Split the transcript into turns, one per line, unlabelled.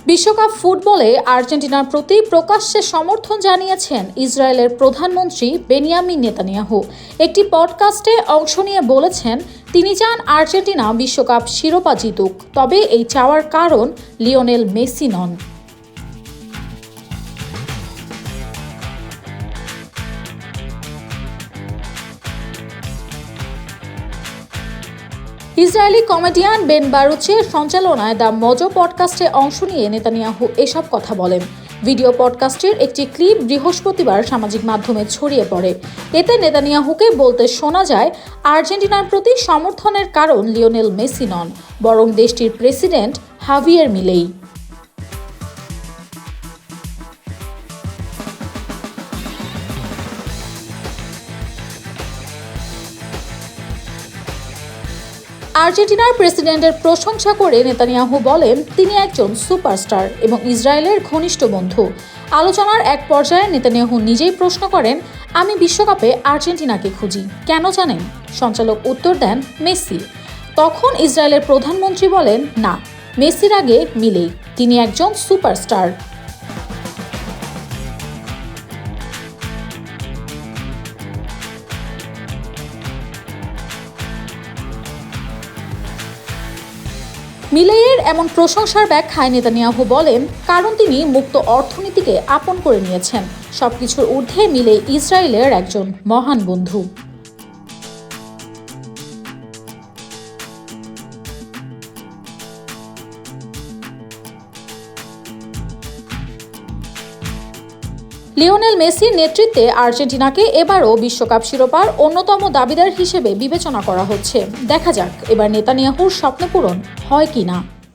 বিশ্বকাপ ফুটবলে আর্জেন্টিনার প্রতি প্রকাশ্যে সমর্থন জানিয়েছেন ইসরায়েলের প্রধানমন্ত্রী বেনিয়ামিন নেতানিয়াহু। একটি পডকাস্টে অংশ নিয়ে বলেছেন, তিনি চান আর্জেন্টিনা বিশ্বকাপ শিরোপা জিতুক, তবে এই চাওয়ার কারণ লিওনেল মেসি নন। ইসরায়েলি কমেডিয়ান বেন বারুচের সঞ্চালনায় দ্য মজো পডকাস্টে অংশ নিয়ে নেতানিয়াহু এসব কথা বলেন। ভিডিও পডকাস্টের একটি ক্লিপ বৃহস্পতিবার সামাজিক মাধ্যমে ছড়িয়ে পড়ে। এতে নেতানিয়াহুকে বলতে শোনা যায়, আর্জেন্টিনার প্রতি সমর্থনের কারণ লিওনেল মেসি নন, বরং দেশটির প্রেসিডেন্ট হাভিয়ের মিলেই। আর্জেন্টিনার প্রেসিডেন্টের প্রশংসা করে নেতানিয়াহু বলেন, তিনি একজন সুপারস্টার এবং ইসরায়েলের ঘনিষ্ঠ বন্ধু। আলোচনার এক পর্যায়ে নেতানিয়াহু নিজেই প্রশ্ন করেন, আমি বিশ্বকাপে আর্জেন্টিনাকে খুঁজি, কেন জানেন? সঞ্চালক উত্তর দেন, মেসি। তখন ইসরায়েলের প্রধানমন্ত্রী বলেন, না, মেসির আগে মিলেই, তিনি একজন সুপারস্টার। মিলেইয়ের এমন প্রশংসার ব্যাখ্যায় নেতানিয়াহু বলেন, কারণ তিনি মুক্ত অর্থনীতিকে আপন করে নিয়েছেন। সবকিছুর ঊর্ধ্বে মিলেই ইসরায়েলের একজন মহান বন্ধু। লিওনেল মেসির নেতৃত্বে আর্জেন্টিনাকে এবারও বিশ্বকাপ শিরোপার অন্যতম দাবিদার হিসেবে বিবেচনা করা হচ্ছে। দেখা যাক এবার নেতানিয়াহুর স্বপ্ন পূরণ হয় কিনা।